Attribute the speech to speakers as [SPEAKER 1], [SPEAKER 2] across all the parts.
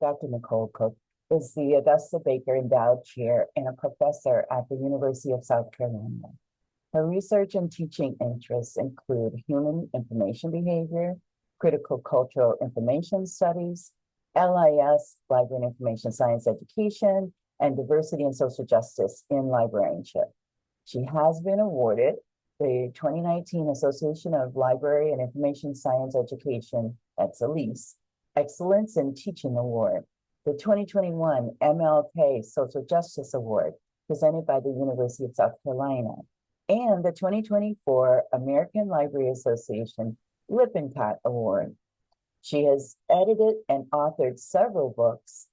[SPEAKER 1] Dr. Nicole Cooke, is the Augusta Baker Endowed Chair and a professor at the University of South Carolina. Her research and teaching interests include human information behavior, critical cultural information studies, LIS, library and information science education, and diversity and social justice in librarianship. She has been awarded the 2019 Association of Library and Information Science Education, EXALIS, Excellence in Teaching Award, the 2021 MLK Social Justice Award, presented by the University of South Carolina, and the 2024 American Library Association Lippincott Award. She has edited and authored several books,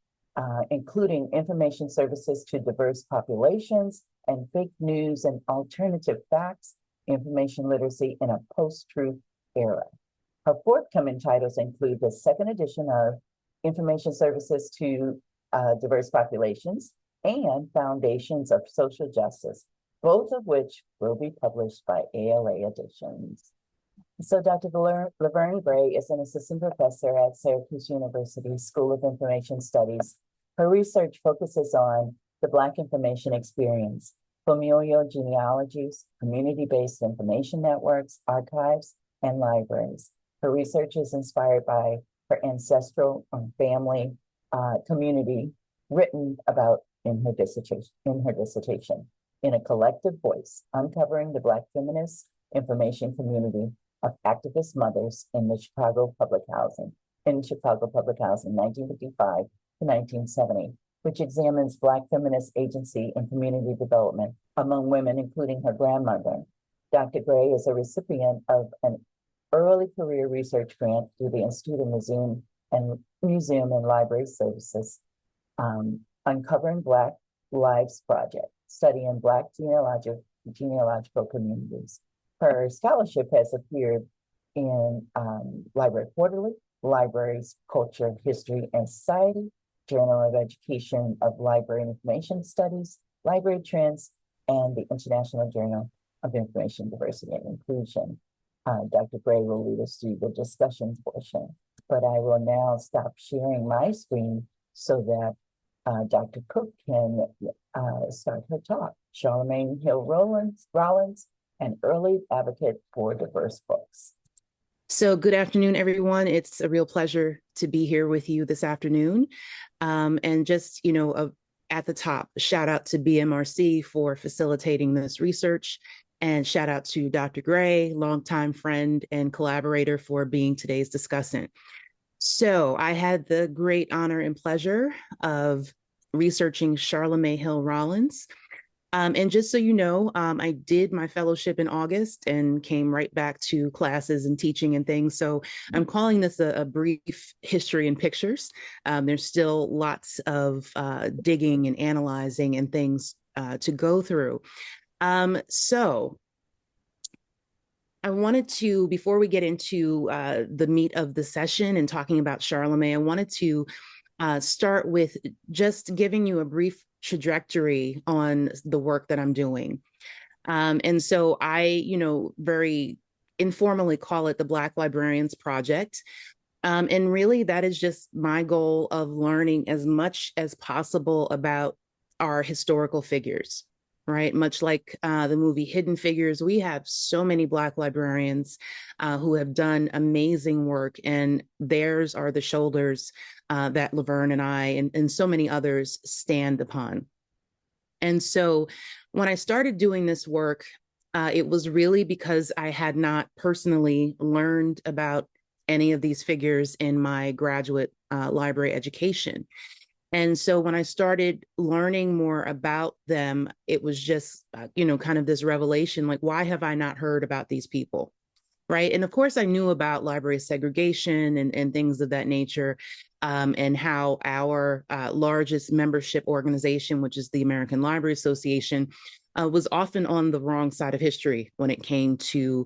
[SPEAKER 1] including Information Services to Diverse Populations and Fake News and Alternative Facts, Information Literacy in a Post-Truth Era. Her forthcoming titles include the second edition of Information Services to Diverse Populations and Foundations of Social Justice, both of which will be published by ALA Editions. So Dr. Laverne Gray is an assistant professor at Syracuse University School of Information Studies. Her research focuses on the Black information experience, familial genealogies, community-based information networks, archives, and libraries. Her research is inspired by her ancestral family community, written about in her dissertation, in a collective voice, uncovering the Black feminist information community of activist mothers in Chicago Public Housing, 1955 to 1970, which examines Black feminist agency and community development among women, including her grandmother. Dr. Gray is a recipient of an early career research grant through the Institute of Museum and Library Services, Uncovering Black Lives Project, studying Black genealogical communities. Her scholarship has appeared in Library Quarterly, Libraries, Culture, History, and Society, Journal of Education of Library and Information Studies, Library Trends, and the International Journal of Information, Diversity, and Inclusion. Dr. Gray will lead us through the discussion portion, but I will now stop sharing my screen so that Dr. Cooke can start her talk. Charlemae Hill Rollins, an early advocate for diverse books.
[SPEAKER 2] So good afternoon, everyone. It's a real pleasure to be here with you this afternoon. And just, at the top, shout out to BMRC for facilitating this research, and shout out to Dr. Gray, longtime friend and collaborator, for being today's discussant. So I had the great honor and pleasure of researching Charlemae Hill Rollins. And just so you know, I did my fellowship in August and came right back to classes and teaching and things. So I'm calling this a brief history in pictures. There's still lots of digging and analyzing and things to go through. So I wanted to, before we get into the meat of the session and talking about Charlemagne, I wanted to start with just giving you a brief trajectory on the work that I'm doing. And so I, very informally call it the Black Librarians Project. And really that is just my goal of learning as much as possible about our historical figures, right? Much like the movie Hidden Figures, we have so many Black librarians who have done amazing work, and theirs are the shoulders that Laverne and I and so many others stand upon. And so when I started doing this work, it was really because I had not personally learned about any of these figures in my graduate library education. And so when I started learning more about them, it was just, kind of this revelation, like, why have I not heard about these people? Right. And of course, I knew about library segregation and things of that nature, and how our largest membership organization, which is the American Library Association, was often on the wrong side of history when it came to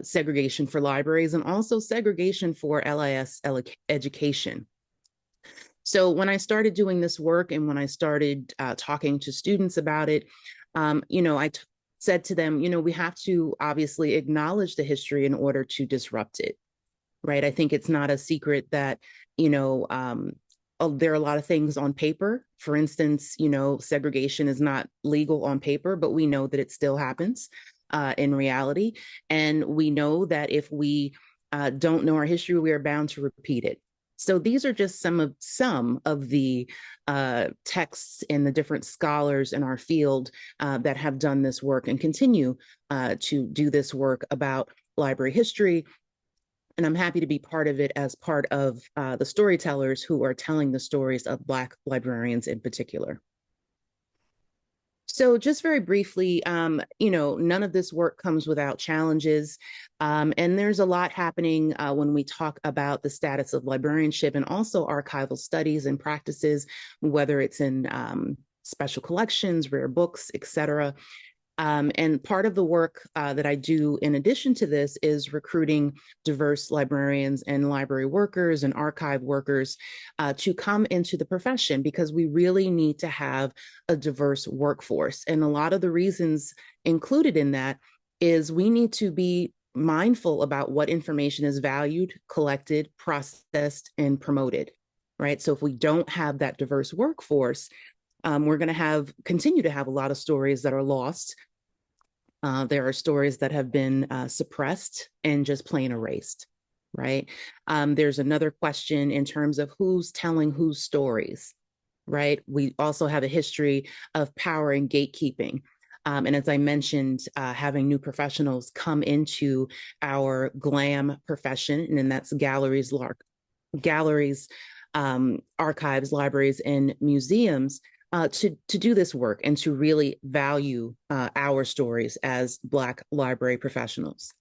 [SPEAKER 2] segregation for libraries and also segregation for LIS education. So when I started doing this work and when I started talking to students about it, I said to them, we have to obviously acknowledge the history in order to disrupt it, right? I think it's not a secret that, there are a lot of things on paper. For instance, segregation is not legal on paper, but we know that it still happens in reality. And we know that if we don't know our history, we are bound to repeat it. So these are just some of the texts and the different scholars in our field that have done this work and continue to do this work about library history. And I'm happy to be part of it as part of the storytellers who are telling the stories of Black librarians in particular. So just very briefly, none of this work comes without challenges. And there's a lot happening when we talk about the status of librarianship and also archival studies and practices, whether it's in special collections, rare books, et cetera. And part of the work that I do in addition to this is recruiting diverse librarians and library workers and archive workers to come into the profession, because we really need to have a diverse workforce. And a lot of the reasons included in that is we need to be mindful about what information is valued, collected, processed, and promoted, right? So if we don't have that diverse workforce, we're going to continue to have a lot of stories that are lost. There are stories that have been suppressed and just plain erased, right? There's another question in terms of who's telling whose stories, right? We also have a history of power and gatekeeping. And as I mentioned, having new professionals come into our GLAM profession, and then that's galleries, archives, libraries, and museums, to do this work and to really value our stories as Black library professionals.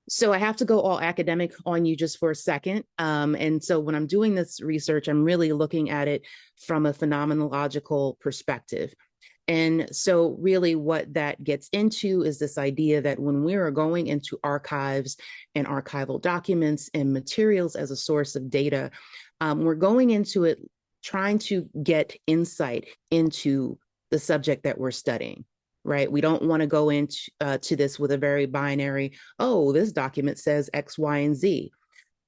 [SPEAKER 2] So I have to go all academic on you just for a second. And so when I'm doing this research, I'm really looking at it from a phenomenological perspective. And so really what that gets into is this idea that when we are going into archives and archival documents and materials as a source of data, we're going into it trying to get insight into the subject that we're studying, right? We don't want to go into to this with a very binary, oh, this document says X, Y, and Z.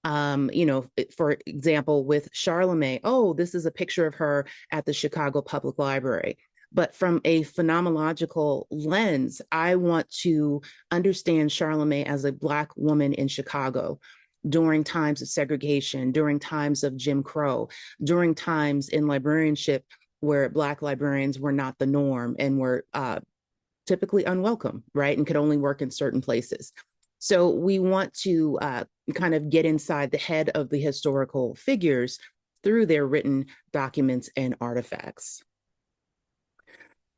[SPEAKER 2] For example, with Charlemae, oh, this is a picture of her at the Chicago Public Library. But from a phenomenological lens, I want to understand Charlemae as a Black woman in Chicago during times of segregation, during times of Jim Crow, during times in librarianship where Black librarians were not the norm and were typically unwelcome, right? And could only work in certain places. So we want to kind of get inside the head of the historical figures through their written documents and artifacts.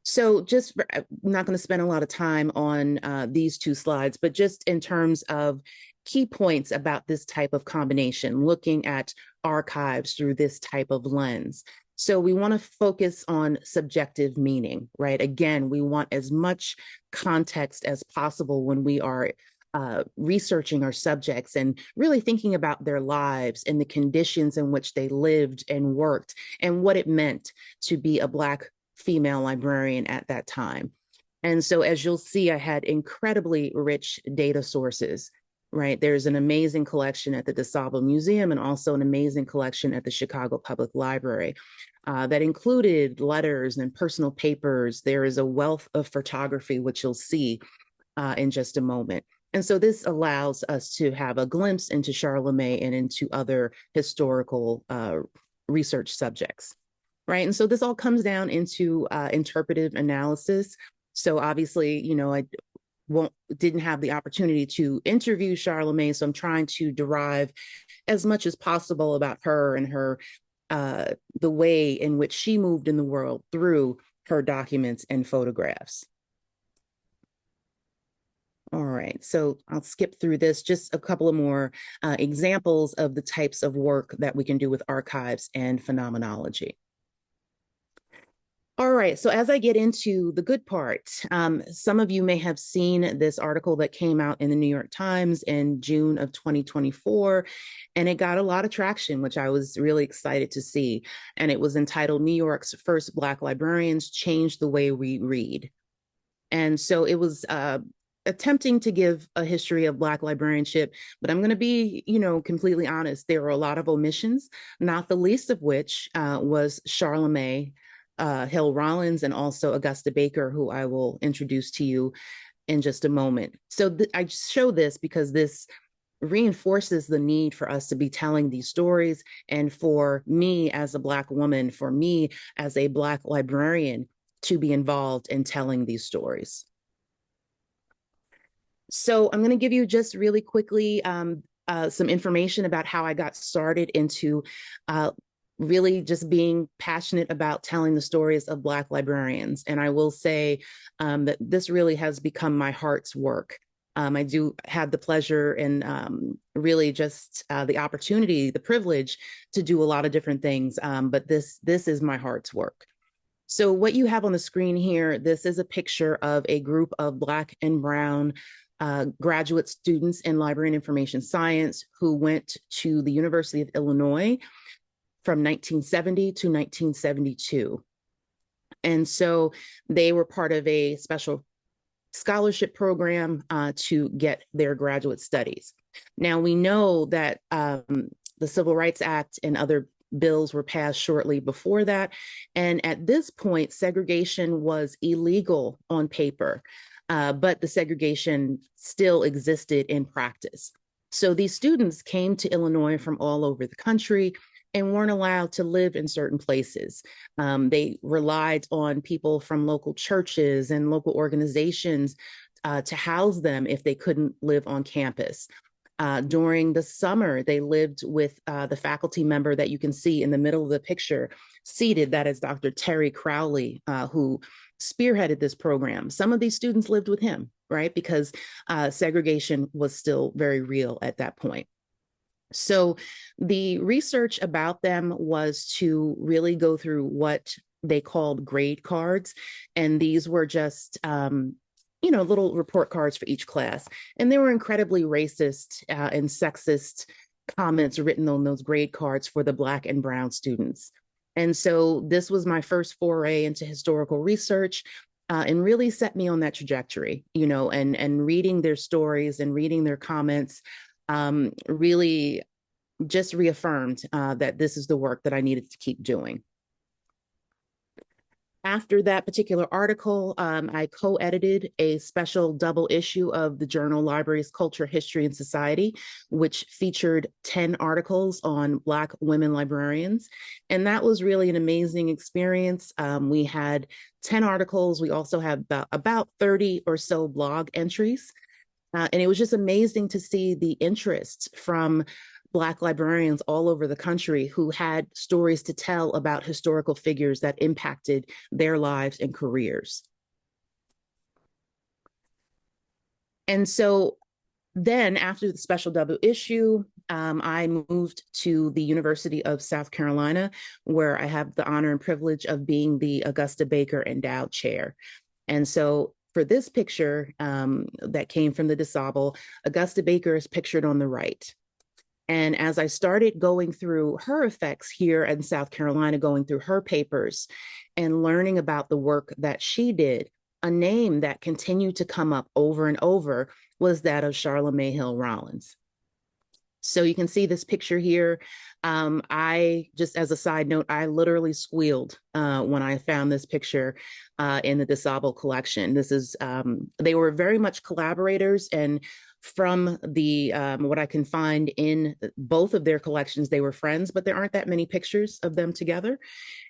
[SPEAKER 2] So I'm not going to spend a lot of time on these two slides, but just in terms of key points about this type of combination, looking at archives through this type of lens. So we want to focus on subjective meaning, right? Again, we want as much context as possible when we are researching our subjects and really thinking about their lives and the conditions in which they lived and worked and what it meant to be a Black female librarian at that time. And so as you'll see, I had incredibly rich data sources, right? There's an amazing collection at the DuSable Museum and also an amazing collection at the Chicago Public Library that included letters and personal papers. There is a wealth of photography, which you'll see in just a moment. And so this allows us to have a glimpse into Charlemagne and into other historical research subjects, right? And so this all comes down into interpretive analysis. So obviously, I didn't have the opportunity to interview Charlemagne, so I'm trying to derive as much as possible about her and her the way in which she moved in the world through her documents and photographs. All right, so I'll skip through this, just a couple of more examples of the types of work that we can do with archives and phenomenology. All right, so as I get into the good part, some of you may have seen this article that came out in the New York Times in June of 2024, and it got a lot of traction, which I was really excited to see. And it was entitled, "New York's First Black Librarians Changed the Way We Read." And so it was attempting to give a history of Black librarianship, but I'm going to be, completely honest. There were a lot of omissions, not the least of which was Charlemae Hill Rollins and also Augusta Baker, who I will introduce to you in just a moment. So I show this because this reinforces the need for us to be telling these stories, and for me as a Black woman, for me as a Black librarian, to be involved in telling these stories. So I'm going to give you just really quickly some information about how I got started into really just being passionate about telling the stories of Black librarians. And I will say that this really has become my heart's work. I do have the pleasure and really just the opportunity, the privilege to do a lot of different things, but this is my heart's work. So what you have on the screen here, this is a picture of a group of Black and Brown graduate students in library and information science who went to the University of Illinois from 1970 to 1972. And so they were part of a special scholarship program to get their graduate studies. Now, we know that the Civil Rights Act and other bills were passed shortly before that. And at this point, segregation was illegal on paper, but the segregation still existed in practice. So these students came to Illinois from all over the country and weren't allowed to live in certain places. They relied on people from local churches and local organizations to house them if they couldn't live on campus. During the summer, they lived with the faculty member that you can see in the middle of the picture seated. That is Dr. Terry Crowley, who spearheaded this program. Some of these students lived with him, right? Because segregation was still very real at that point. So the research about them was to really go through what they called grade cards. And these were just little report cards for each class. And they were incredibly racist and sexist comments written on those grade cards for the Black and Brown students. And so this was my first foray into historical research and really set me on that trajectory, and reading their stories and reading their comments really just reaffirmed that this is the work that I needed to keep doing. After that particular article, I co-edited a special double issue of the journal Libraries, Culture, History, and Society, which featured 10 articles on Black women librarians. And that was really an amazing experience. We had 10 articles. We also had about 30 or so blog entries. And it was just amazing to see the interest from Black librarians all over the country who had stories to tell about historical figures that impacted their lives and careers. And so then after the special double issue, I moved to the University of South Carolina, where I have the honor and privilege of being the Augusta Baker Endowed Chair. And so for this picture that came from the DuSable, Augusta Baker is pictured on the right. And as I started going through her effects here in South Carolina, going through her papers and learning about the work that she did, a name that continued to come up over and over was that of Charlemae Hill Rollins. So you can see this picture here. I, just as a side note, I literally squealed when I found this picture in the DuSable collection. This is, they were very much collaborators, and from the what I can find in both of their collections, they were friends, but there aren't that many pictures of them together.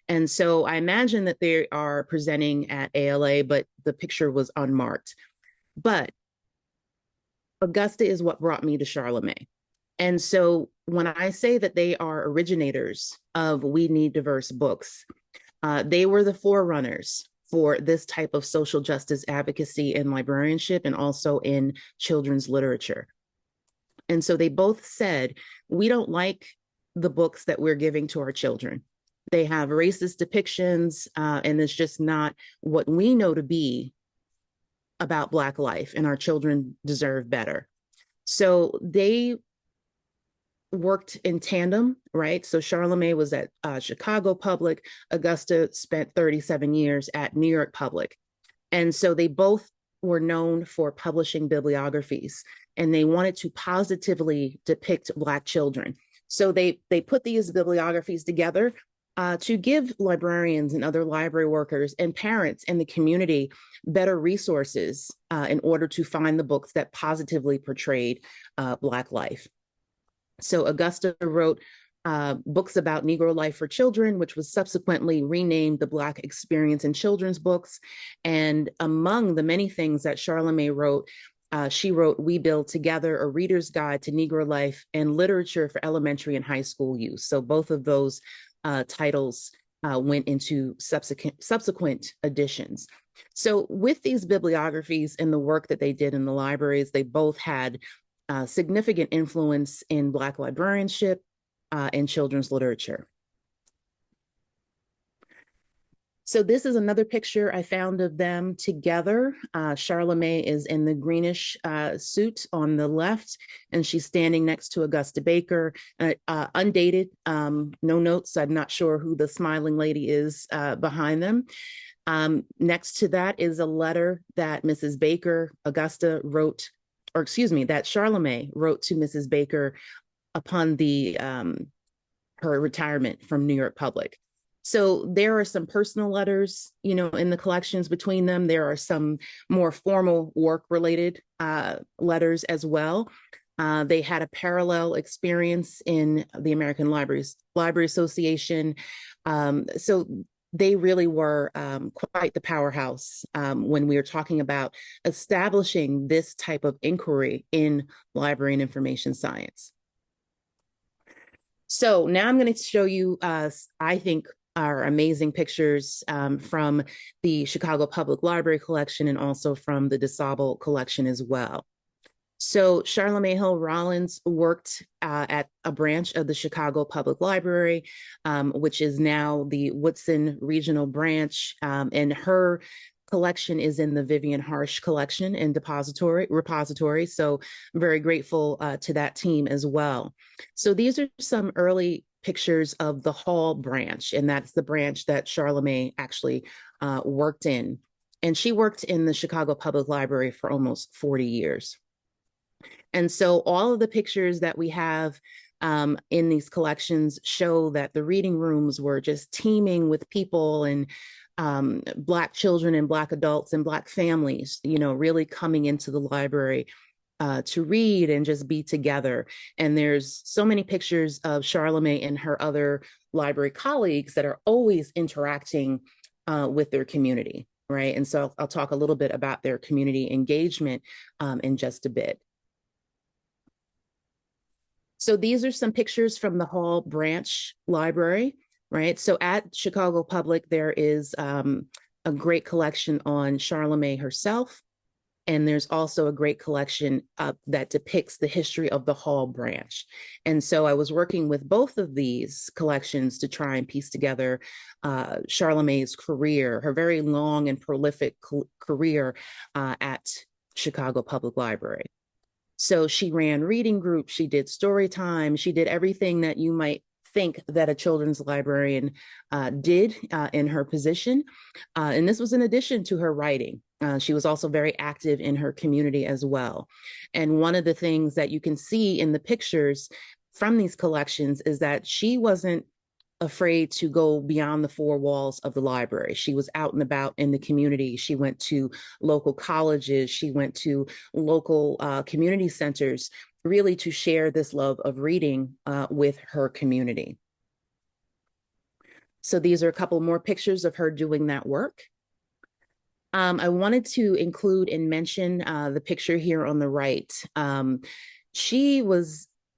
[SPEAKER 2] And so I imagine that they are presenting at ALA, but the picture was unmarked. But Augusta is what brought me to Charlemae. And so when I say that they are originators of We Need Diverse books, they were the forerunners for this type of social justice advocacy in librarianship and also in children's literature. And so they both said, we don't like the books that we're giving to our children. They have racist depictions, and it's just not what we know to be about Black life, and our children deserve better. So they worked in tandem, right? So Charlemae was at Chicago Public. Augusta spent 37 years at New York Public. And so they both were known for publishing bibliographies, and they wanted to positively depict Black children. So they put these bibliographies together to give librarians and other library workers and parents in the community better resources in order to find the books that positively portrayed Black life. So Augusta wrote books about Negro life for children, which was subsequently renamed the Black Experience in Children's Books. And among the many things that Charlemae wrote, she wrote We Build Together, a reader's guide to Negro life and literature for elementary and high school use. So both of those titles went into subsequent editions. So with these bibliographies and the work that they did in the libraries, they both had significant influence in Black librarianship and children's literature. So this is another picture I found of them together. Charlemae is in the greenish suit on the left, and she's standing next to Augusta Baker, undated, no notes. I'm not sure who the smiling lady is behind them. Next to that is a letter that Mrs. Baker, Augusta wrote, or excuse me, that Charlemae wrote to Mrs. Baker upon the her retirement from New York Public. So there are some personal letters, you know, in the collections between them. There are some more formal work-related letters as well. They had a parallel experience in the American Library Association. So they really were quite the powerhouse when we were talking about establishing this type of inquiry in library and information science. So now I'm going to show you, I think, our amazing pictures from the Chicago Public Library collection and also from the DuSable collection as well. So Charlemae Hill Rollins worked at a branch of the Chicago Public Library, which is now the Woodson Regional Branch, and her collection is in the Vivian Harsh collection and repository. So I'm very grateful to that team as well. So these are some early pictures of the Hall branch, and that's the branch that Charlemae actually worked in. And she worked in the Chicago Public Library for almost 40 years. And so all of the pictures that we have in these collections show that the reading rooms were just teeming with people and Black children and Black adults and Black families, you know, really coming into the library to read and just be together. And there's so many pictures of Charlemae and her other library colleagues that are always interacting with their community, right? And so I'll talk a little bit about their community engagement in just a bit. So these are some pictures from the Hall Branch Library, right? So at Chicago Public, there is a great collection on Charlemae herself. And there's also a great collection that depicts the history of the Hall branch. And so I was working with both of these collections to try and piece together Charlemagne's career, her very long and prolific career at Chicago Public Library. So she ran reading groups, she did story time, she did everything that you might think that a children's librarian did in her position. And this was in addition to her writing. She was also very active in her community as well. And one of the things that you can see in the pictures from these collections is that she wasn't afraid to go beyond the four walls of the library. She was out and about in the community. She went to local colleges. She went to local community centers, really to share this love of reading with her community. So these are a couple more pictures of her doing that work. I wanted to include and mention the picture here on the right.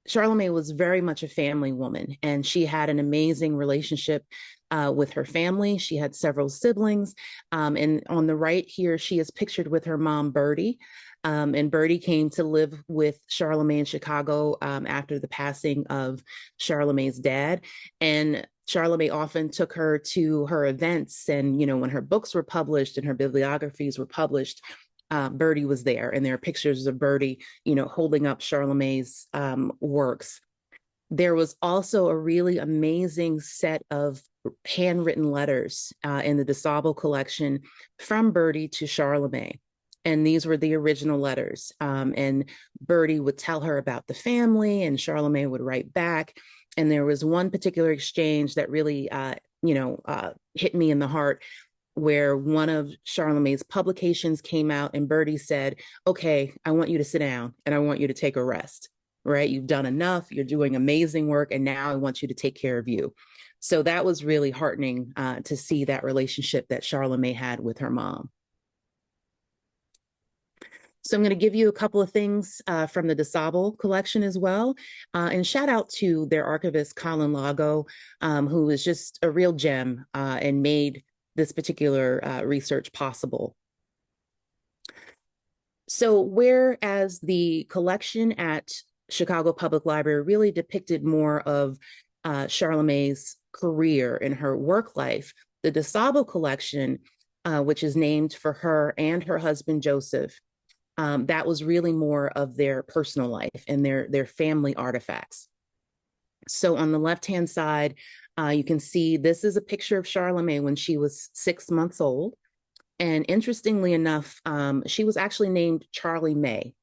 [SPEAKER 2] Charlemae was very much a family woman, and she had an amazing relationship with her family. She had several siblings. And on the right here, she is pictured with her mom, Bertie. And Bertie came to live with Charlemae in Chicago after the passing of Charlemagne's dad. And Charlemae often took her to her events. And, you know, when her books were published and her bibliographies were published, Bertie was there. And there are pictures of Bertie, you know, holding up Charlemagne's works. There was also a really amazing set of handwritten letters in the DuSable collection from Bertie to Charlemagne. And these were the original letters. And Bertie would tell her about the family, and Charlemagne would write back. And there was one particular exchange that really, hit me in the heart, where one of Charlemagne's publications came out and Bertie said, okay, I want you to sit down and I want you to take a rest, right? You've done enough, you're doing amazing work, and now I want you to take care of you. So that was really heartening to see that relationship that Charlemagne had with her mom. So I'm going to give you a couple of things from the DuSable collection as well. And shout out to their archivist, Colin Lago, who is just a real gem and made this particular research possible. So whereas the collection at Chicago Public Library really depicted more of Charlemagne's career and her work life, the DuSable collection, which is named for her and her husband, Joseph, that was really more of their personal life and their family artifacts. So on the left-hand side, you can see this is a picture of Charlemagne when she was 6 months old. And interestingly enough, she was actually named Charlie May.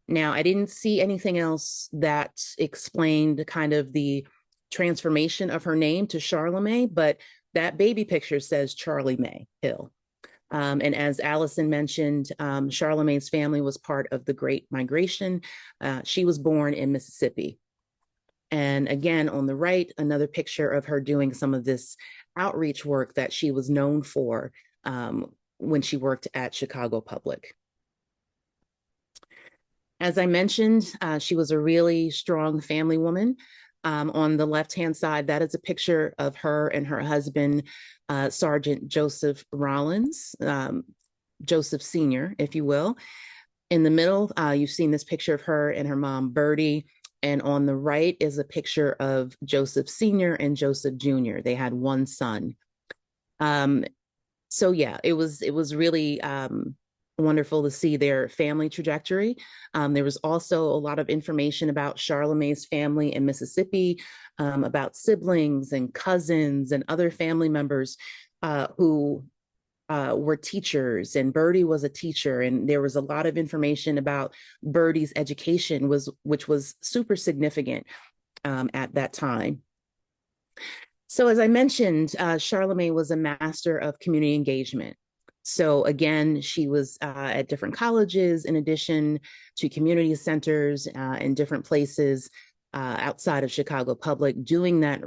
[SPEAKER 2] Now, I didn't see anything else that explained kind of the transformation of her name to Charlemagne, but that baby picture says Charlemae Hill. And as Allison mentioned, Charlemagne's family was part of the Great Migration. She was born in Mississippi. And again, on the right, another picture of her doing some of this outreach work that she was known for when she worked at Chicago Public. As I mentioned, she was a really strong family woman. On the left-hand side, that is a picture of her and her husband, Sergeant Joseph Rollins, Joseph Sr., if you will. In the middle, you've seen this picture of her and her mom, Bertie. And on the right is a picture of Joseph Sr. and Joseph Jr. They had one son. So yeah, it was really wonderful to see their family trajectory. There was also a lot of information about Charlemagne's family in Mississippi, about siblings and cousins and other family members who were teachers, and Bertie was a teacher, and there was a lot of information about Bertie's education, which was super significant at that time. So as I mentioned, Charlemagne was a master of community engagement. So again, she was at different colleges in addition to community centers in different places outside of Chicago Public, doing that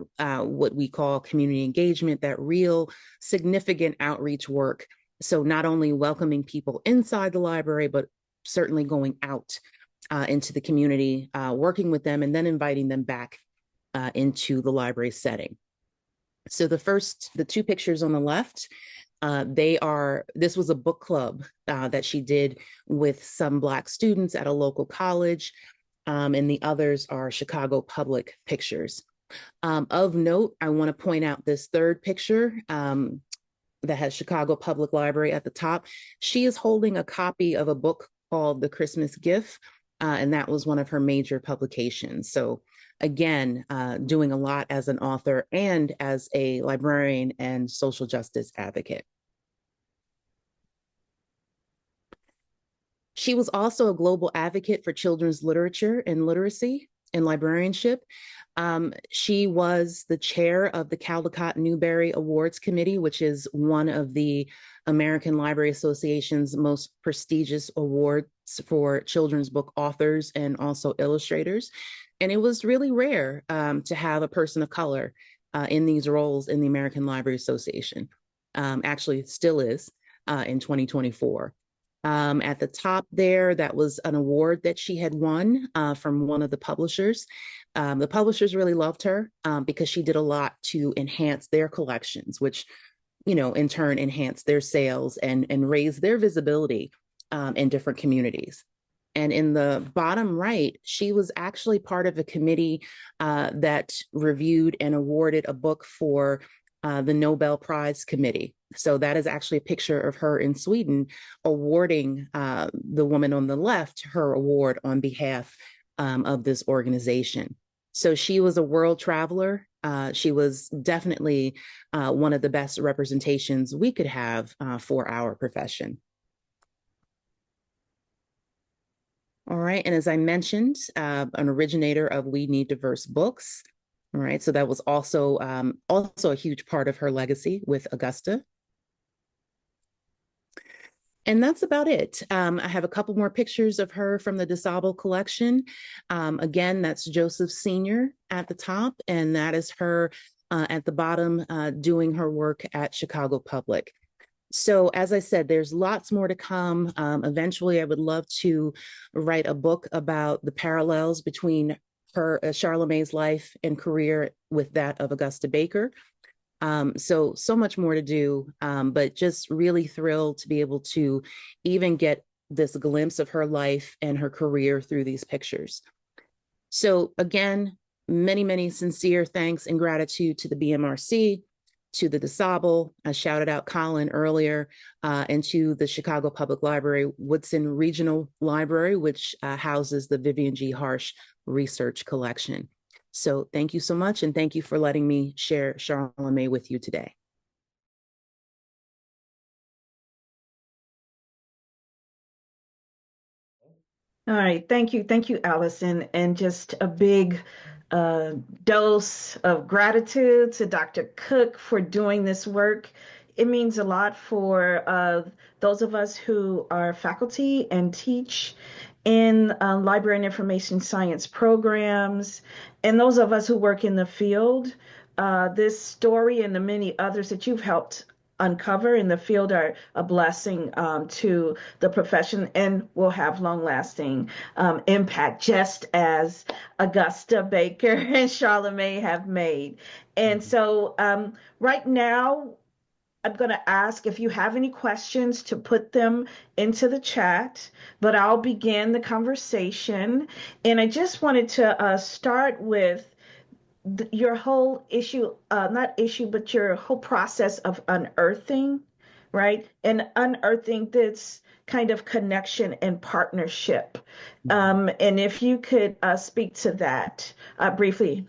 [SPEAKER 2] what we call community engagement, that real significant outreach work. So not only welcoming people inside the library, but certainly going out into the community, working with them, and then inviting them back into the library setting. So the two pictures on the left, this was a book club that she did with some Black students at a local college. And the others are Chicago Public pictures. Of note, I want to point out this third picture that has Chicago Public Library at the top. She is holding a copy of a book called The Christmas Gift, and that was one of her major publications. So again, doing a lot as an author and as a librarian and social justice advocate. She was also a global advocate for children's literature and literacy and librarianship. She was the chair of the Caldecott Newbery Awards Committee, which is one of the American Library Association's most prestigious awards for children's book authors and also illustrators. And it was really rare to have a person of color in these roles in the American Library Association. Actually, still is in 2024. At the top there, that was an award that she had won from one of the publishers. The publishers really loved her because she did a lot to enhance their collections, which, in turn enhanced their sales and raised their visibility in different communities. And in the bottom right, she was actually part of a committee that reviewed and awarded a book for the Nobel Prize Committee. So that is actually a picture of her in Sweden awarding the woman on the left her award on behalf of this organization. So she was a world traveler. She was definitely one of the best representations we could have for our profession. All right. And as I mentioned, an originator of We Need Diverse Books. All right. So that was also a huge part of her legacy with Augusta. And that's about it. I have a couple more pictures of her from the DuSable collection. Again, that's Joseph Sr. at the top, and that is her at the bottom doing her work at Chicago Public. So as I said, there's lots more to come. Eventually, I would love to write a book about the parallels between her Charlemagne's life and career with that of Augusta Baker. So much more to do, but just really thrilled to be able to even get this glimpse of her life and her career through these pictures. So again, many, many sincere thanks and gratitude to the BMRC, to the DuSable. I shouted out Colin earlier, and to the Chicago Public Library Woodson Regional Library, which houses the Vivian G. Harsh Research Collection. So thank you so much, and thank you for letting me share Charlemagne with you today.
[SPEAKER 3] All right, thank you, Allison, and just a big dose of gratitude to Dr. Cooke for doing this work. It means a lot for those of us who are faculty and teach in library and information science programs, and those of us who work in the field. This story and the many others that you've helped uncover in the field are a blessing to the profession and will have long-lasting impact, just as Augusta Baker and Charlemagne have made. And so right now, I'm going to ask if you have any questions to put them into the chat, but I'll begin the conversation. And I just wanted to start with your whole issue, not issue, but your whole process of unearthing, right? And unearthing this kind of connection and partnership. And if you could speak to that briefly.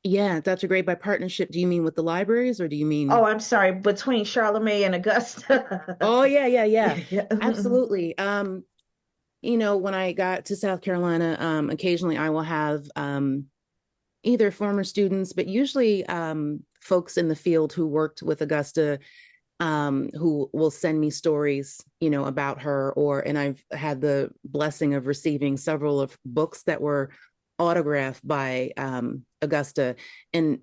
[SPEAKER 2] Yeah, Dr. Gray, by partnership, do you mean with the libraries or do you mean?
[SPEAKER 3] Oh, I'm sorry, between Charlemagne and Augusta.
[SPEAKER 2] Oh, yeah.
[SPEAKER 3] Yeah.
[SPEAKER 2] Absolutely. When I got to South Carolina, occasionally I will have either former students, but usually folks in the field who worked with Augusta, who will send me stories, about her, and I've had the blessing of receiving several of books that were autographed by Augusta. And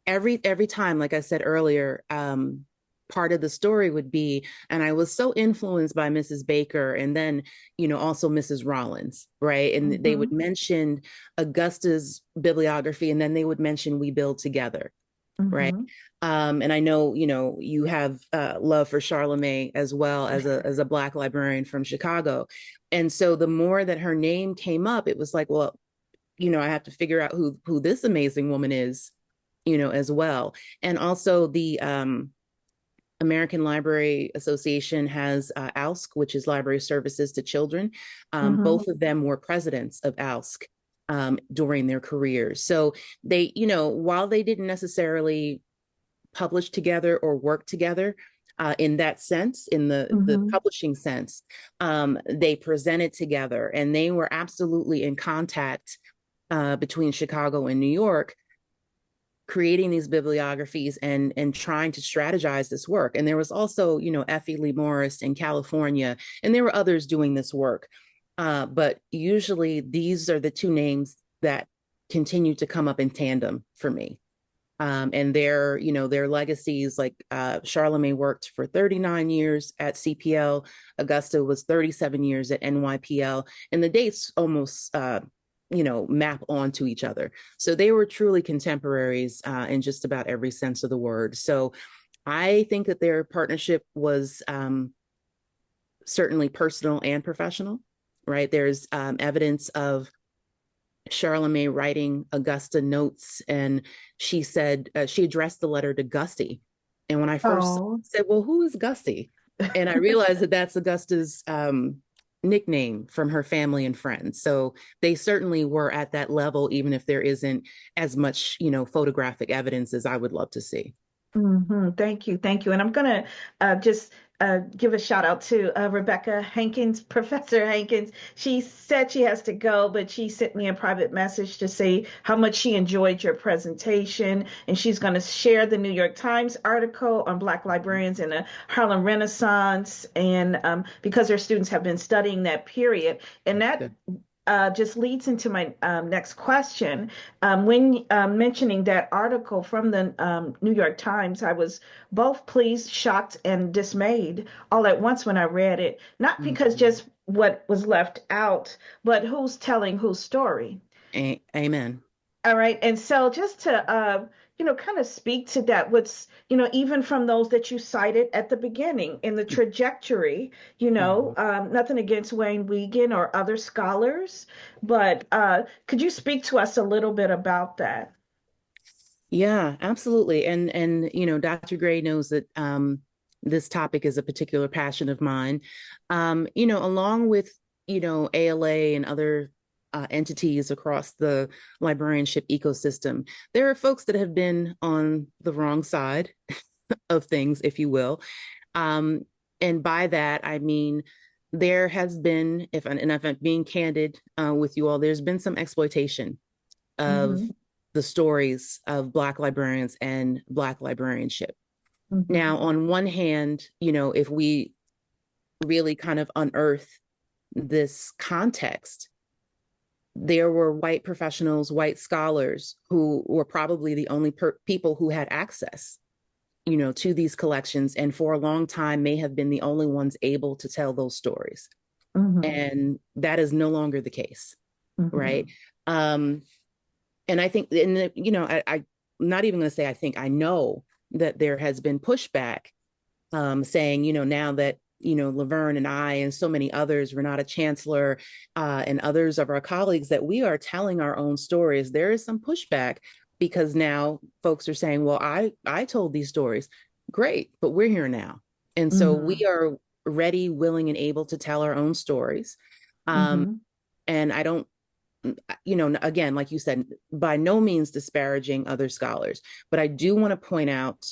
[SPEAKER 2] every time, like I said earlier, part of the story would be, and I was so influenced by Mrs. Baker and then, also Mrs. Rollins, right? And they would mention Augusta's bibliography, and then they would mention We Build Together, right? And I know, you have love for Charlemagne as well as a Black librarian from Chicago. And so the more that her name came up, it was like, well, I have to figure out who this amazing woman is, as well. And also the American Library Association has ALSC, which is Library Services to Children. Both of them were presidents of ALSC during their careers. So they, while they didn't necessarily publish together or work together in that sense, in the publishing sense, they presented together and they were absolutely in contact between Chicago and New York, creating these bibliographies and trying to strategize this work. And there was also, Effie Lee Morris in California, and there were others doing this work. But usually these are the two names that continue to come up in tandem for me. And their legacies, like Charlemagne worked for 39 years at CPL, Augusta was 37 years at NYPL, and the dates almost map onto each other. So they were truly contemporaries in just about every sense of the word. So I think that their partnership was certainly personal and professional, right? There's evidence of Charlemagne writing Augusta notes, and she said she addressed the letter to Gussie. And when I first said, well, who is Gussie? And I realized that that's Augusta's nickname from her family and friends. So they certainly were at that level, even if there isn't as much, photographic evidence as I would love to see.
[SPEAKER 3] Thank you. Thank you. And I'm going to just give a shout out to Rebecca Hankins, Professor Hankins. She said she has to go, but she sent me a private message to say how much she enjoyed your presentation. And she's going to share the New York Times article on Black librarians in the Harlem Renaissance. And because her students have been studying that period. And that
[SPEAKER 2] Good.
[SPEAKER 3] just leads into my next question. When mentioning that article from the New York Times, I was both pleased, shocked, and dismayed all at once when I read it. Not because
[SPEAKER 2] Mhm.
[SPEAKER 3] just what was left out, but who's telling whose story.
[SPEAKER 2] Amen.
[SPEAKER 3] All right. And so just to, kind of speak to that, what's, even from those that you cited at the beginning in the trajectory,
[SPEAKER 2] Mhm.
[SPEAKER 3] nothing against Wayne Wiegand or other scholars, but could you speak to us a little bit about that?
[SPEAKER 2] Yeah, absolutely. And Dr. Gray knows that this topic is a particular passion of mine. Along with ALA and other entities across the librarianship ecosystem, there are folks that have been on the wrong side of things, if you will. Um, and by that, I mean there has been, if I'm being candid with you all, there's been some exploitation of
[SPEAKER 3] Hmm.
[SPEAKER 2] the stories of Black librarians and Black librarianship.
[SPEAKER 3] Hmm.
[SPEAKER 2] Now, on one hand, if we really kind of unearth this context, there were white professionals, white scholars who were probably the only people who had access, to these collections, and for a long time may have been the only ones able to tell those stories.
[SPEAKER 3] Hmm.
[SPEAKER 2] And that is no longer the case, right?
[SPEAKER 3] Hmm.
[SPEAKER 2] Um, and I think, and I'm not even going to say I think, I know that there has been pushback saying, now that Laverne and I and so many others, Renata Chancellor, and others of our colleagues, that we are telling our own stories. There is some pushback because now folks are saying, well, I told these stories. Great, but we're here now. And so we
[SPEAKER 3] Hmm.
[SPEAKER 2] are ready, willing, and able to tell our own stories. Um,
[SPEAKER 3] Hmm.
[SPEAKER 2] and I don't, again, like you said, by no means disparaging other scholars, but I do want to point out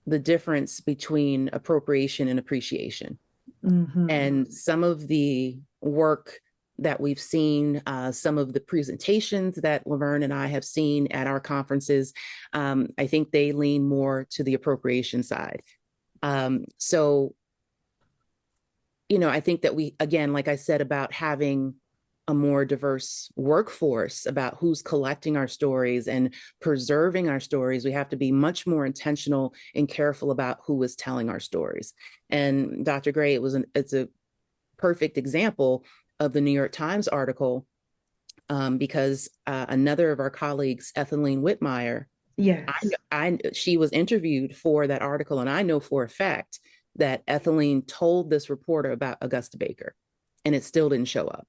[SPEAKER 2] the difference between appropriation and appreciation.
[SPEAKER 3] Hmm.
[SPEAKER 2] And some of the work that we've seen, some of the presentations that Laverne and I have seen at our conferences, I think they lean more to the appropriation side. So, I think that we, again, like I said, about having a more diverse workforce, about who's collecting our stories and preserving our stories, we have to be much more intentional and careful about who is telling our stories. And Dr. Gray, it's a perfect example of the New York Times article, because another of our colleagues, Ethelene Whitmire,
[SPEAKER 3] Yes.
[SPEAKER 2] she was interviewed for that article, and I know for a fact that Ethelene told this reporter about Augusta Baker, and it still didn't show up,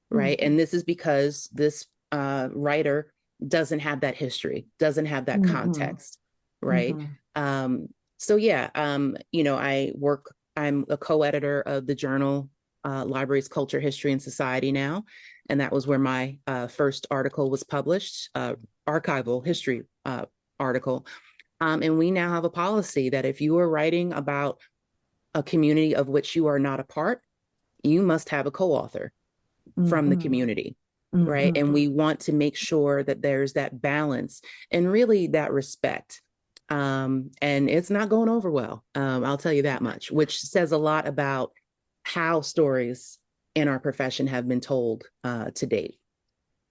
[SPEAKER 2] right? And this is because this writer doesn't have that history, doesn't have that
[SPEAKER 3] Hmm.
[SPEAKER 2] context, right?
[SPEAKER 3] Hmm.
[SPEAKER 2] So yeah, I'm a co-editor of the journal Libraries, Culture, History, and Society now, and that was where my first article was published, archival history article. And we now have a policy that if you are writing about a community of which you are not a part, you must have a co-author from the
[SPEAKER 3] Hmm.
[SPEAKER 2] community, right?
[SPEAKER 3] Hmm.
[SPEAKER 2] And we want to make sure that there's that balance and really that respect. And it's not going over well. I'll tell you that much, which says a lot about how stories in our profession have been told to date.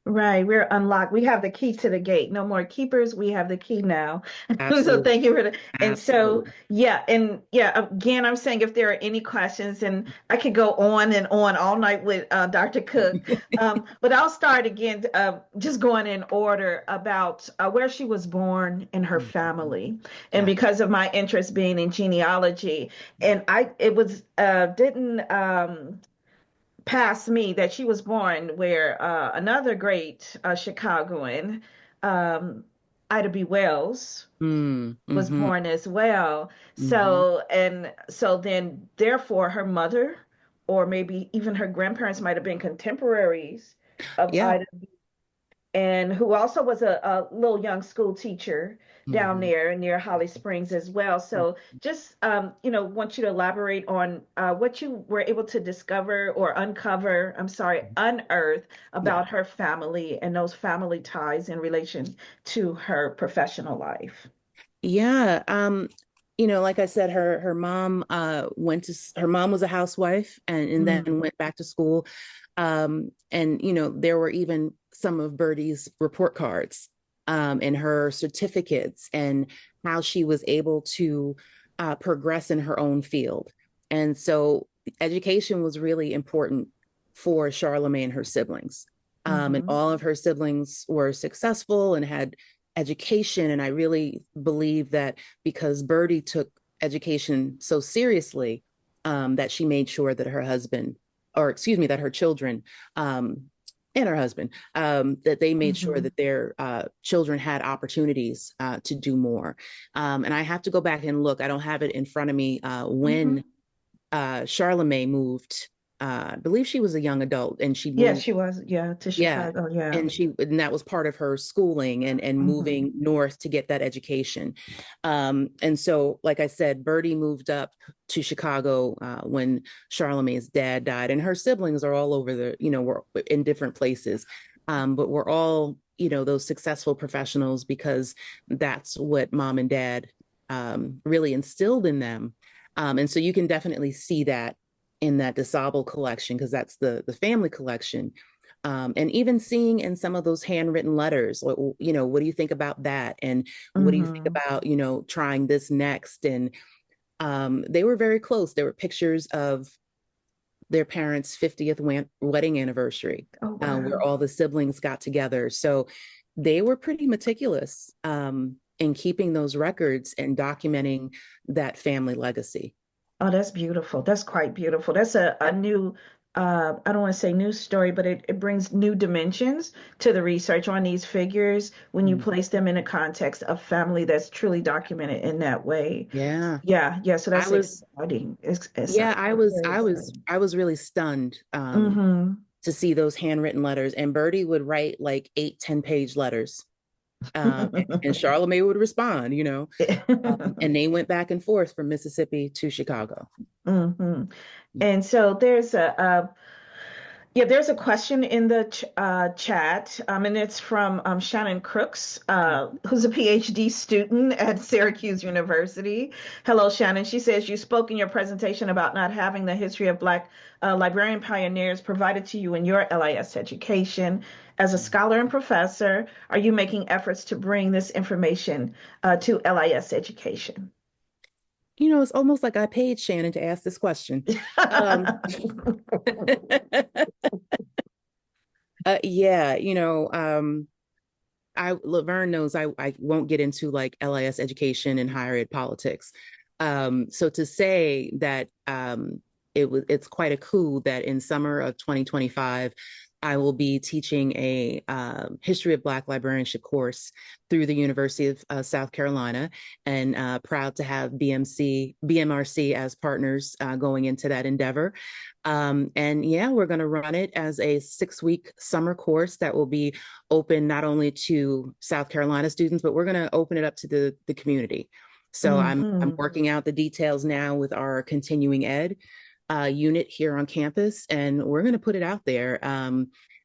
[SPEAKER 3] Right, we're unlocked. We have the key to the gate. No more keepers. We have the key now. So
[SPEAKER 2] Absolutely.
[SPEAKER 3] thank you for that. And so,
[SPEAKER 2] Absolutely.
[SPEAKER 3] yeah, and yeah, again, I'm saying if there are any questions, and I could go on and on all night with Dr. Cooke, but I'll start again, just going in order about where she was born and her family, and
[SPEAKER 2] Yeah.
[SPEAKER 3] because of my interest being in genealogy, and it was didn't. Past me that she was born where another great Chicagoan, um, Ida B. Wells,
[SPEAKER 2] Mm,
[SPEAKER 3] was
[SPEAKER 2] mm-hmm,
[SPEAKER 3] born as well.
[SPEAKER 2] mm-hmm.
[SPEAKER 3] So then therefore her mother or maybe even her grandparents might have been contemporaries of
[SPEAKER 2] Yeah.
[SPEAKER 3] Ida. and who also was a little young school teacher down
[SPEAKER 2] Mhm.
[SPEAKER 3] there near Holly Springs as well. So just, want you to elaborate on what you were able to discover or uncover, I'm sorry, unearth
[SPEAKER 2] Yeah.
[SPEAKER 3] about her family and those family ties in relation to her professional life.
[SPEAKER 2] Yeah. Like I said, her mom her mom was a housewife and
[SPEAKER 3] Mm,
[SPEAKER 2] then went back to school. And there were even some of Birdie's report cards and her certificates and how she was able to progress in her own field. And so education was really important for Charlemagne and her siblings. And
[SPEAKER 3] hmm
[SPEAKER 2] all of her siblings were successful and had education. And I really believe that because Birdie took education so seriously, that she made sure that her husband, or excuse me, that her children and her husband, that they made sure
[SPEAKER 3] hmm
[SPEAKER 2] that their children had opportunities to do more. And I have to go back and look. I don't have it in front of me when
[SPEAKER 3] hmm
[SPEAKER 2] Charlemagne moved. I believe she was a young adult and she
[SPEAKER 3] Yeah,
[SPEAKER 2] moved.
[SPEAKER 3] she was. Yeah, to
[SPEAKER 2] Yeah.
[SPEAKER 3] Chicago. Yeah.
[SPEAKER 2] And that was part of her schooling and
[SPEAKER 3] hmm
[SPEAKER 2] moving north to get that education. And so, like I said, Birdie moved up to Chicago when Charlemagne's dad died, and her siblings are all over we're in different places. But we're all, those successful professionals because that's what mom and dad really instilled in them. And so you can definitely see that in that DuSable collection because that's the family collection, and even seeing in some of those handwritten letters, what do you think about that? And what do you think
[SPEAKER 3] hmm
[SPEAKER 2] about, trying this next? And they were very close. There were pictures of their parents' 50th wedding anniversary,
[SPEAKER 3] Oh,
[SPEAKER 2] where
[SPEAKER 3] wow.
[SPEAKER 2] all the siblings got together. So they were pretty meticulous in keeping those records and documenting that family legacy.
[SPEAKER 3] Oh, that's beautiful. That's quite beautiful. That's a new, I don't want to say new story, but it brings new dimensions to the research on these figures when you
[SPEAKER 2] Mm.
[SPEAKER 3] place them in a context of family that's truly documented in that way.
[SPEAKER 2] Yeah.
[SPEAKER 3] Yeah, yeah. So
[SPEAKER 2] I
[SPEAKER 3] that's
[SPEAKER 2] was
[SPEAKER 3] exciting. It's
[SPEAKER 2] Yeah,
[SPEAKER 3] very exciting.
[SPEAKER 2] I was really stunned
[SPEAKER 3] Mm-hmm.
[SPEAKER 2] to see those handwritten letters. And Bertie would write like 8, 10 page letters. And Charlemagne would respond, and they went back and forth from Mississippi to Chicago.
[SPEAKER 3] hmm And so there's a question in the chat, and it's from Shannon Crooks, who's a PhD student at Syracuse University. Hello, Shannon. She says, you spoke in your presentation about not having the history of Black librarian pioneers provided to you in your LIS education. As a scholar and professor, are you making efforts to bring this information to LIS education?
[SPEAKER 2] It's almost like I paid Shannon to ask this question. Um, yeah, Laverne knows I won't get into like LIS education and higher ed politics. So to say that it's quite a coup that in summer of 2025, I will be teaching a history of Black librarianship course through the University of South Carolina, and proud to have BMRC as partners going into that endeavor. And yeah, we're going to run it as a 6-week summer course that will be open not only to South Carolina students, but we're going to open it up to the community. So I'm
[SPEAKER 3] hmm
[SPEAKER 2] working out the details now with our continuing ed unit here on campus, and we're going to put it out there.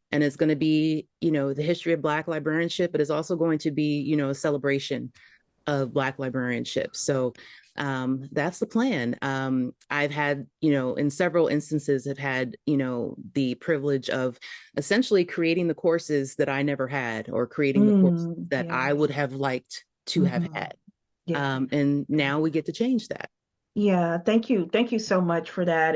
[SPEAKER 2] And it's going to be, the history of Black librarianship, but it's also going to be, a celebration of Black librarianship. So that's the plan. I've had, in several instances, have had, the privilege of essentially creating the courses that I never had, or creating the courses that
[SPEAKER 3] Yeah.
[SPEAKER 2] I would have liked to have
[SPEAKER 3] hmm
[SPEAKER 2] had.
[SPEAKER 3] Yeah.
[SPEAKER 2] And now we get to change that.
[SPEAKER 3] Yeah, thank you. Thank you so much for that.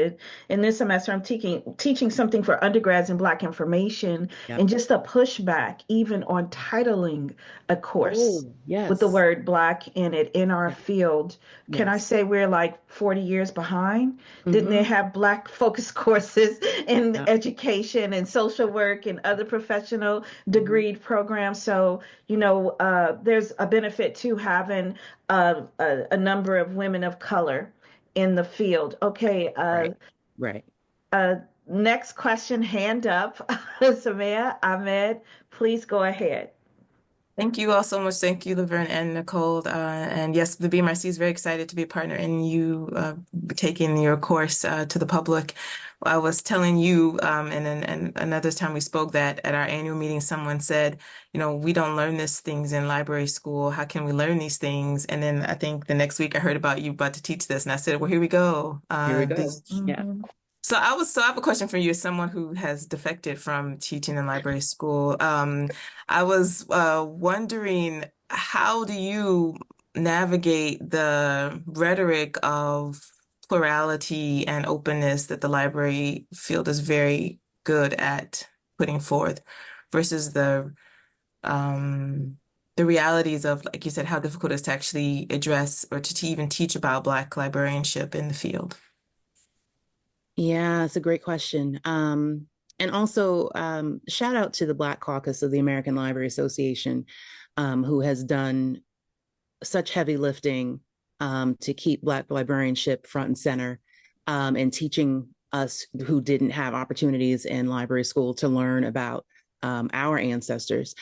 [SPEAKER 3] In this semester, I'm teaching something for undergrads in Black information
[SPEAKER 2] Yep.
[SPEAKER 3] and just a pushback even on titling a course
[SPEAKER 2] Oh,
[SPEAKER 3] with the
[SPEAKER 2] yes.
[SPEAKER 3] word Black in it in our
[SPEAKER 2] Yeah.
[SPEAKER 3] field. Can I
[SPEAKER 2] Yes.
[SPEAKER 3] say we're like 40 years behind? Didn't they
[SPEAKER 2] Mm-hmm.
[SPEAKER 3] have Black focused courses in
[SPEAKER 2] Yeah.
[SPEAKER 3] education and social work and other professional
[SPEAKER 2] Mm-hmm.
[SPEAKER 3] degreed programs? So, there's a benefit to having a number of women of color in the field. Okay,
[SPEAKER 2] Right. Right.
[SPEAKER 3] Next question, hand up. Samaya Ahmed, please go ahead.
[SPEAKER 4] Thank you all so much. Thank you, Laverne and Nicole. And yes, the BMRC is very excited to be a partner in you taking your course to the public. I was telling you, and another time we spoke, that at our annual meeting, someone said, we don't learn these things in library school. How can we learn these things? And then I think the next week I heard about you about to teach this, and I said, well, here we go.
[SPEAKER 2] Here we go. Yeah.
[SPEAKER 4] So I have a question for you as someone who has defected from teaching in library school. I was wondering, how do you navigate the rhetoric of plurality and openness that the library field is very good at putting forth versus the realities of, like you said, how difficult it is to actually address or to even teach about Black librarianship in the field?
[SPEAKER 2] Yeah, it's a great question. And also, shout out to the Black Caucus of the American Library Association, who has done such heavy lifting to keep Black librarianship front and center, and teaching us who didn't have opportunities in library school to learn about our ancestors.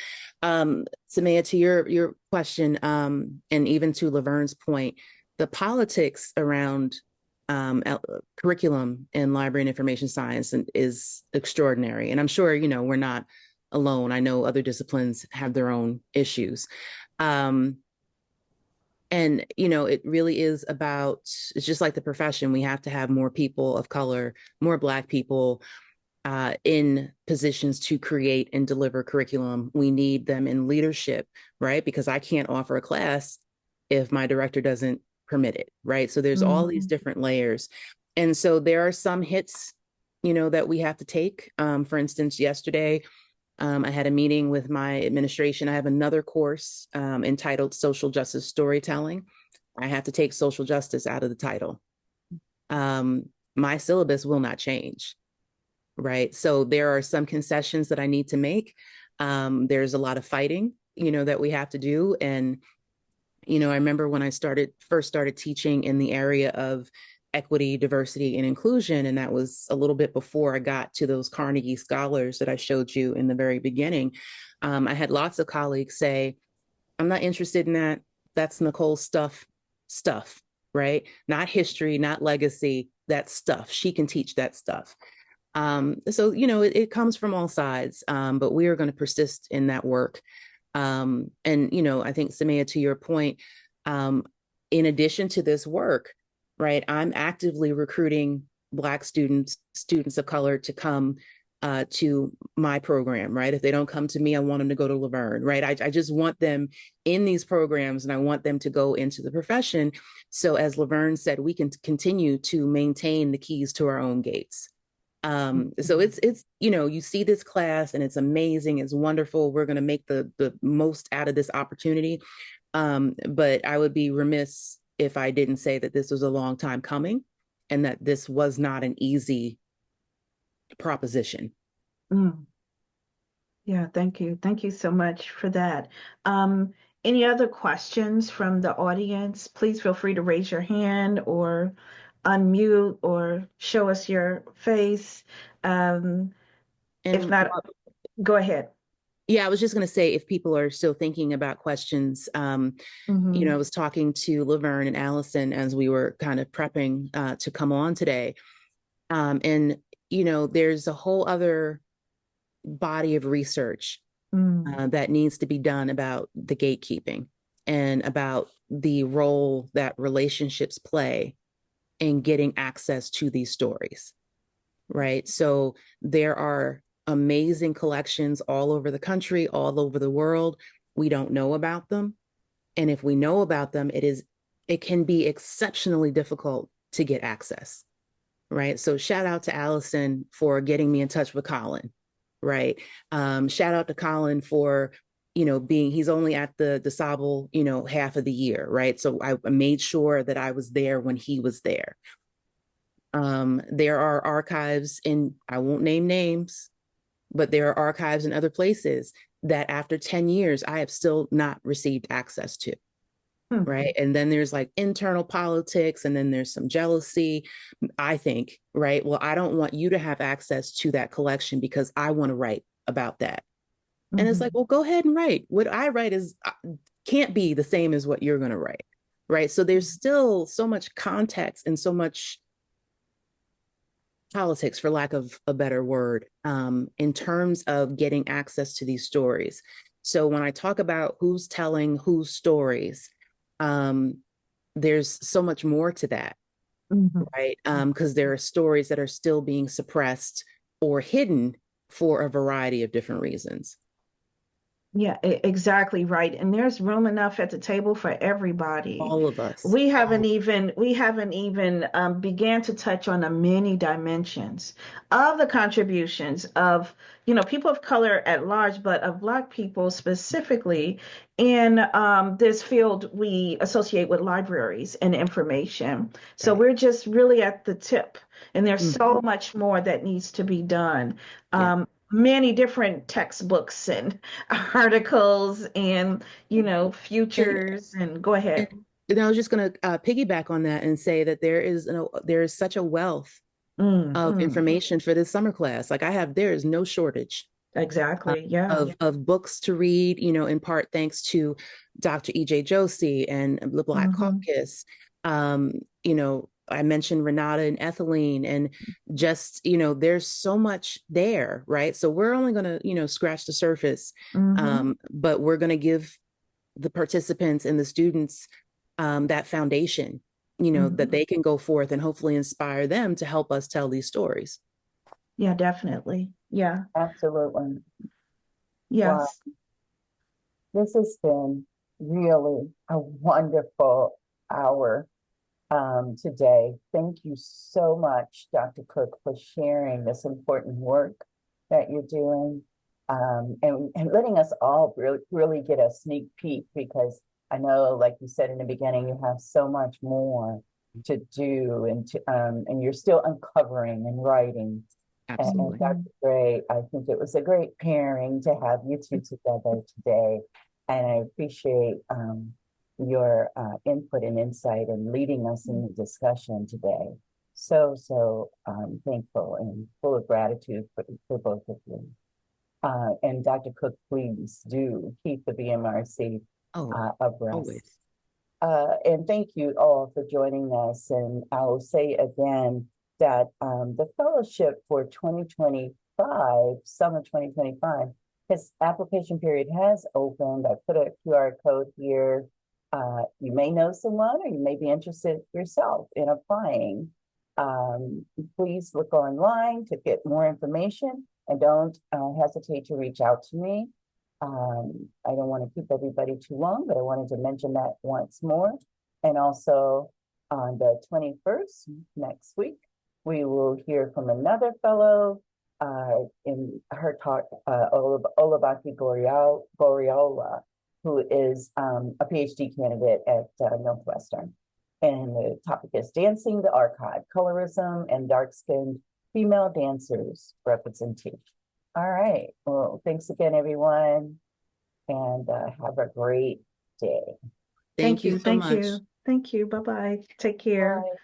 [SPEAKER 2] Samaya, to your question, and even to Laverne's point, the politics around curriculum in library and information science is extraordinary. And I'm sure, we're not alone. I know other disciplines have their own issues. And, it really is about, it's just like the profession. We have to have more people of color, more Black people in positions to create and deliver curriculum. We need them in leadership, right? Because I can't offer a class if my director doesn't permit it, right? So there's all these different layers. And so there are some hits, that we have to take. For instance, yesterday, I had a meeting with my administration. I have another course entitled Social Justice Storytelling. I have to take social justice out of the title. My syllabus will not change, right? So there are some concessions that I need to make. There's a lot of fighting, that we have to do. And I remember when I first started teaching in the area of equity, diversity, and inclusion, and that was a little bit before I got to those Carnegie scholars that I showed you in the very beginning. I had lots of colleagues say, I'm not interested in that. That's Nicole's stuff, right? Not history, not legacy, that stuff. She can teach that stuff. So, it comes from all sides, but we are going to persist in that work. And, I think, Samaya, to your point, in addition to this work, right, I'm actively recruiting Black students of color to come to my program, right? If they don't come to me, I want them to go to Laverne, right? I just want them in these programs, and I want them to go into the profession. So as Laverne said, we can continue to maintain the keys to our own gates. So it's you see this class and it's amazing, it's wonderful. We're going to make the most out of this opportunity. But I would be remiss if I didn't say that this was a long time coming and that this was not an easy proposition.
[SPEAKER 3] Yeah, thank you. Thank you so much for that. Any other questions from the audience? Please feel free to raise your hand or unmute or show us your face. If not, go ahead.
[SPEAKER 2] Yeah, I was just going to say, if people are still thinking about questions, I was talking to Laverne and Allison as we were kind of prepping to come on today. And, there's a whole other body of research that needs to be done about the gatekeeping and about the role that relationships play in getting access to these stories, right? So there are amazing collections all over the country, all over the world. We don't know about them. And if we know about them, it can be exceptionally difficult to get access, right? So shout out to Allison for getting me in touch with Colin, right? Shout out to Colin for, he's only at the DuSable, half of the year, right? So I made sure that I was there when he was there. There are archives I won't name names, but there are archives in other places that after 10 years, I have still not received access to. right? And then there's like internal politics, and then there's some jealousy, I think, right? Well, I don't want you to have access to that collection because I want to write about that. And it's like, well, go ahead and write. What I write is can't be the same as what you're going to write, right? So there's still so much context and so much politics, for lack of a better word, in terms of getting access to these stories. So when I talk about who's telling whose stories, there's so much more to that, right? Because there are stories that are still being suppressed or hidden for a variety of different reasons.
[SPEAKER 3] Yeah, exactly right. And there's room enough at the table for everybody.
[SPEAKER 2] All of us.
[SPEAKER 3] We haven't even began to touch on the many dimensions of the contributions of, people of color at large, but of Black people specifically in this field we associate with libraries and information. So we're just really at the tip, and there's so much more that needs to be done. Many different textbooks and articles and, futures, and go ahead.
[SPEAKER 2] And I was just going to piggyback on that and say that there is such a wealth of information for this summer class. Like there is no shortage.
[SPEAKER 3] Exactly.
[SPEAKER 2] Of books to read, in part thanks to Dr. E.J. Josie and the Black Caucus. I mentioned Renata and Ethylene, and just, there's so much there, right? So we're only going to, scratch the surface, but we're going to give the participants and the students that foundation, that they can go forth and hopefully inspire them to help us tell these stories.
[SPEAKER 3] Yeah, definitely. Yeah.
[SPEAKER 1] Absolutely.
[SPEAKER 3] Yes.
[SPEAKER 1] Wow. This has been really a wonderful hour today. Thank you so much, Dr. Cooke, for sharing this important work that you're doing, and letting us all really get a sneak peek, because I know, like you said in the beginning, you have so much more to do, and you're still uncovering and writing.
[SPEAKER 2] Absolutely.
[SPEAKER 1] And Dr. Gray, I think it was a great pairing to have you two together today, and I appreciate your input and insight and leading us in the discussion today. So thankful and full of gratitude for both of you. And Dr. Cooke, please do keep the BMRC abreast.
[SPEAKER 2] Always.
[SPEAKER 1] And thank you all for joining us. And I will say again that the fellowship for 2025, summer 2025, its application period has opened. I put a QR code here. You may know someone, or you may be interested yourself in applying. Please look online to get more information, and don't hesitate to reach out to me. I don't want to keep everybody too long, but I wanted to mention that once more. And also on the 21st, next week, we will hear from another fellow in her talk, Olabaki Goriola, who is a PhD candidate at Northwestern. And the topic is Dancing the Archive, Colorism and Dark-Skinned Female Dancers Representation. All right. Well, thanks again, everyone. And have a great day.
[SPEAKER 2] Thank you so much.
[SPEAKER 3] Thank you. Bye-bye. Take care.
[SPEAKER 1] Bye.